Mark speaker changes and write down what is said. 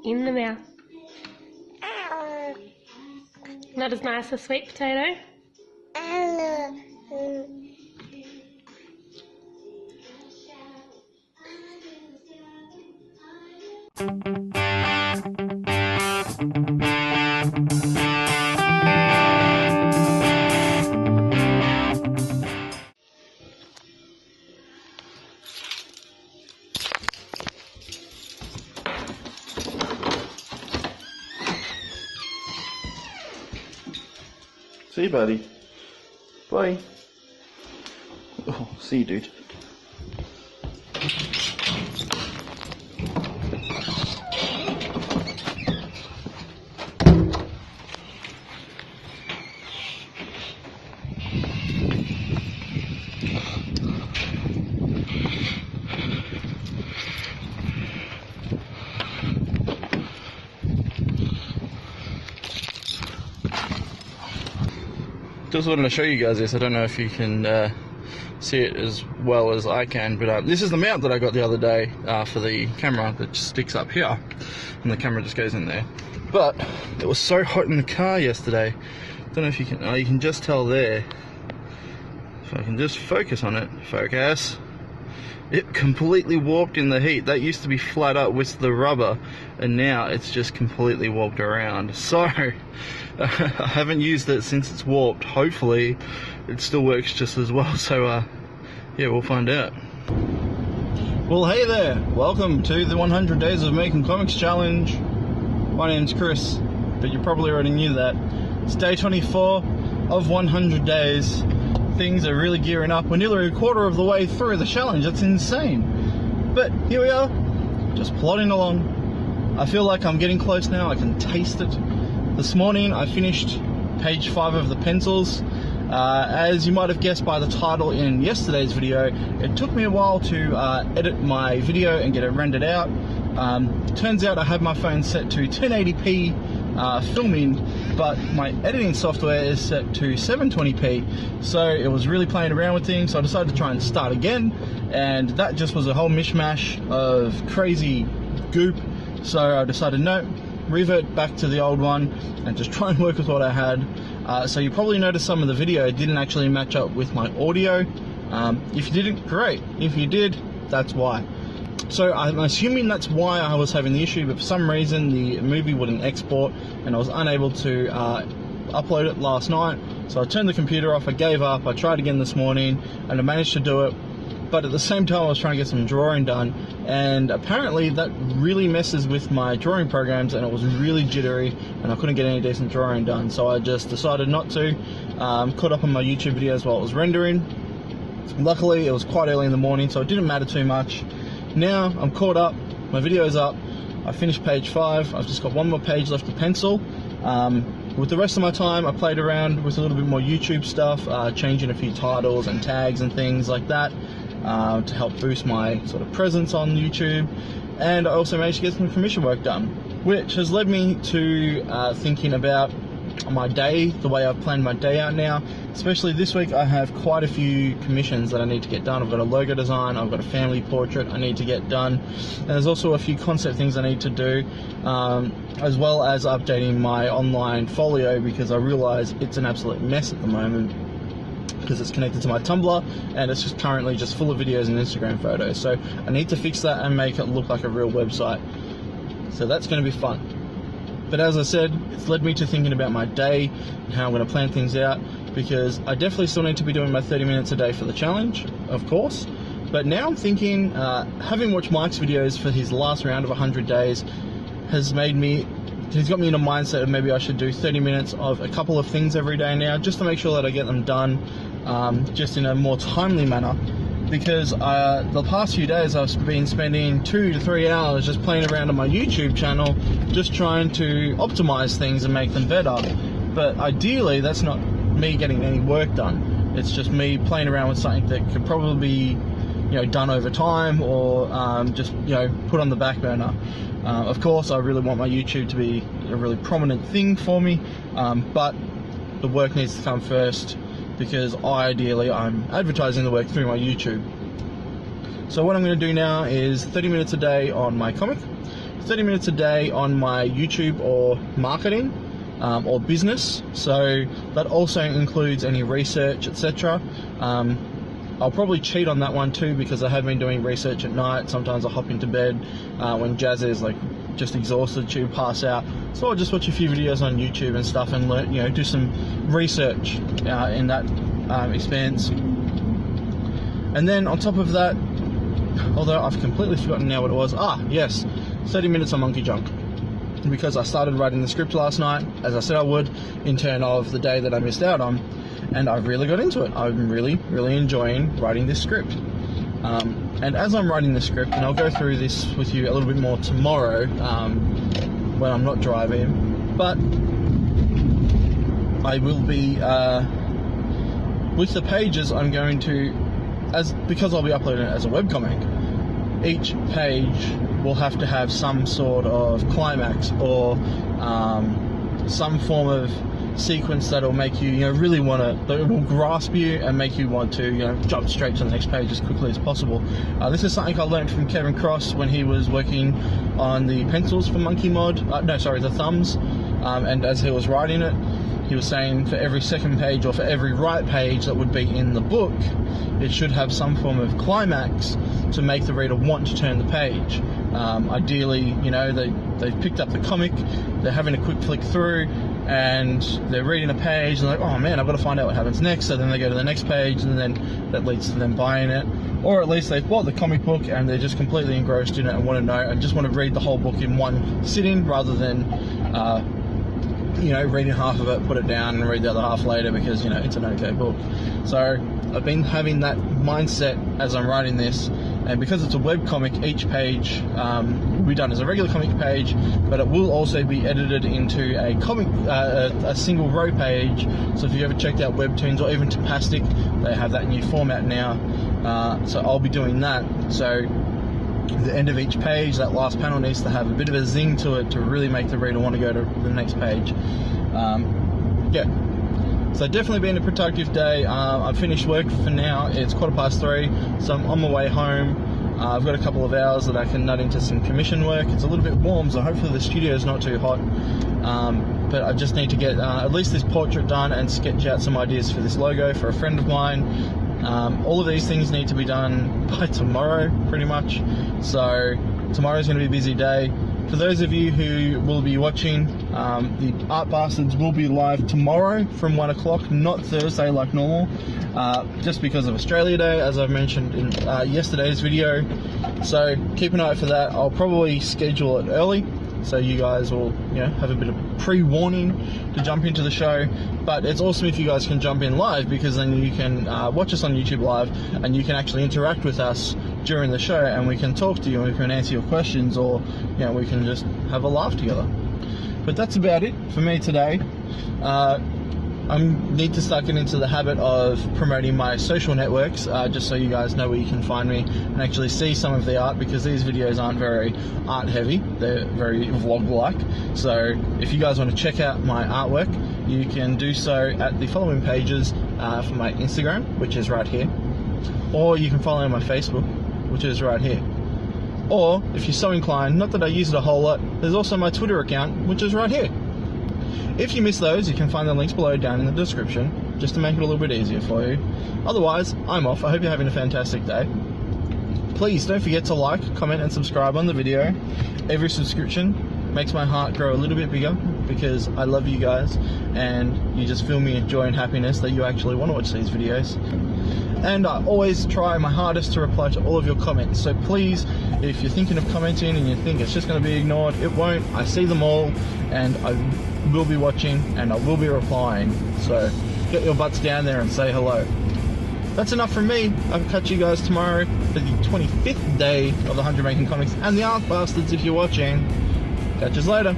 Speaker 1: In the mouth. Not as nice as sweet potato.
Speaker 2: See you, buddy. Bye. Oh, see you, dude. Just wanted to show you guys this. I don't know if you can see it as well as I can, but this is the mount that I got the other day for the camera that just sticks up here, and the camera just goes in there. But it was so hot in the car yesterday. Don't know if you can. You can just tell there. If I can just focus on it, focus. It completely warped in the heat. That used to be flat up with the rubber, and now it's just completely warped around. So I haven't used it since it's warped. Hopefully it still works just as well. So yeah, we'll find out. Well, hey there, welcome to the 100 Days of Making Comics Challenge. My name's Chris, but you probably already knew that. It's day 24 of 100 days. Things are really gearing up. We're nearly a quarter of the way through the challenge. That's insane. But here we are, just plodding along. I feel like I'm getting close now. I can taste it. This morning I finished page 5 of the pencils. As you might have guessed by the title in yesterday's video, it took me a while to edit my video and get it rendered out. Turns out I have my phone set to 1080p filming, but my editing software is set to 720p, so it was really playing around with things. So I decided to try and start again, and that just was a whole mishmash of crazy goop. So I decided, no, revert back to the old one and just try and work with what I had. So you probably noticed some of the video didn't actually match up with my audio. If you didn't, great. If you did, that's why. So I'm assuming that's why I was having the issue, but for some reason the movie wouldn't export and I was unable to upload it last night. So I turned the computer off, I gave up, I tried again this morning and I managed to do it. But at the same time I was trying to get some drawing done, and apparently that really messes with my drawing programs, and it was really jittery and I couldn't get any decent drawing done. So I just decided not to. Caught up on my YouTube videos while it was rendering. Luckily it was quite early in the morning, so it didn't matter too much. Now I'm caught up, my video's up, I finished page 5, I've just got one more page left to pencil. With the rest of my time I played around with a little bit more YouTube stuff, changing a few titles and tags and things like that to help boost my sort of presence on YouTube. And I also managed to get some commission work done, which has led me to thinking about my day, the way I've planned my day out now. Especially this week I have quite a few commissions that I need to get done. I've got a logo design, I've got a family portrait I need to get done, and there's also a few concept things I need to do, as well as updating my online folio, because I realise it's an absolute mess at the moment because it's connected to my Tumblr and it's just currently just full of videos and Instagram photos. So I need to fix that and make it look like a real website. So that's going to be fun. But as I said, it's led me to thinking about my day and how I'm going to plan things out, because I definitely still need to be doing my 30 minutes a day for the challenge, of course. But now I'm thinking, having watched Mike's videos for his last round of 100 days has made me, he's got me in a mindset of maybe I should do 30 minutes of a couple of things every day now, just to make sure that I get them done just in a more timely manner. Because the past few days I've been spending 2 to 3 hours just playing around on my YouTube channel, just trying to optimize things and make them better. But ideally that's not me getting any work done. It's just me playing around with something that could probably be, you know, done over time, or just, you know, put on the back burner. Of course I really want my YouTube to be a really prominent thing for me, but the work needs to come first, because ideally I'm advertising the work through my YouTube. So what I'm going to do now is 30 minutes a day on my comic, 30 minutes a day on my YouTube or marketing or business. So that also includes any research, etc. I'll probably cheat on that one too, because I have been doing research at night. Sometimes I hop into bed when Jazz is like just exhausted, she'll pass out. So I'll just watch a few videos on YouTube and stuff and learn, do some research in that expanse. And then on top of that, although I've completely forgotten now what it was, yes, 30 minutes on Monkey Junk. Because I started writing the script last night, as I said I would, in turn of the day that I missed out on, and I really got into it. I'm really, really enjoying writing this script. And as I'm writing the script, and I'll go through this with you a little bit more tomorrow when I'm not driving, but I will be, with the pages, I'm going to, because I'll be uploading it as a webcomic, each page will have to have some sort of climax or some form of sequence that'll make you, really want to, that will grasp you and make you want to, jump straight to the next page as quickly as possible. This is something I learned from Kevin Cross when he was working on the pencils for Monkey Mod. The thumbs. And as he was writing it, he was saying for every second page or for every right page that would be in the book, it should have some form of climax to make the reader want to turn the page. Ideally, they've picked up the comic, they're having a quick flick through, and they're reading a page, and they're like, oh man, I've got to find out what happens next. So then they go to the next page, and then that leads to them buying it. Or at least they've bought the comic book and they're just completely engrossed in it and want to know, and just want to read the whole book in one sitting rather than reading half of it, put it down and read the other half later because, it's an okay book. So I've been having that mindset as I'm writing this, and because it's a webcomic, each page will be done as a regular comic page, but it will also be edited into a comic, a single row page. So if you ever checked out Webtoons or even Tapastic, they have that new format now. So I'll be doing that. So the end of each page, that last panel needs to have a bit of a zing to it to really make the reader want to go to the next page. So definitely been a productive day. I've finished work for now. It's 3:15, so I'm on my way home. I've got a couple of hours that I can nut into some commission work. It's a little bit warm, so hopefully the studio is not too hot. But I just need to get at least this portrait done and sketch out some ideas for this logo for a friend of mine. All of these things need to be done by tomorrow, pretty much. So tomorrow's going to be a busy day. For those of you who will be watching, the Art Bastards will be live tomorrow from 1 o'clock, not Thursday like normal, just because of Australia Day, as I've mentioned in yesterday's video. So keep an eye out for that. I'll probably schedule it early, so you guys will have a bit of pre-warning to jump into the show. But it's awesome if you guys can jump in live, because then you can watch us on YouTube live and you can actually interact with us during the show, and we can talk to you and we can answer your questions, or we can just have a laugh together. But that's about it for me today. I need to start getting into the habit of promoting my social networks, just so you guys know where you can find me and actually see some of the art, because these videos aren't very art heavy, they're very vlog like. So if you guys want to check out my artwork, you can do so at the following pages for my Instagram, which is right here, or you can follow my Facebook, which is right here. Or if you're so inclined, not that I use it a whole lot, there's also my Twitter account, which is right here. If you miss those, you can find the links below down in the description, just to make it a little bit easier for you. Otherwise, I'm off. I hope you're having a fantastic day. Please don't forget to like, comment and subscribe on the video. Every subscription makes my heart grow a little bit bigger, because I love you guys and you just fill me with joy and happiness that you actually want to watch these videos. And I always try my hardest to reply to all of your comments, so please, if you're thinking of commenting and you think it's just going to be ignored, it won't. I see them all, and I will be watching and I will be replying, so get your butts down there and say hello. That's enough from me. I'll catch you guys tomorrow for the 25th day of the 100 Making Comics and the Art Bastards if you're watching. Catch us later.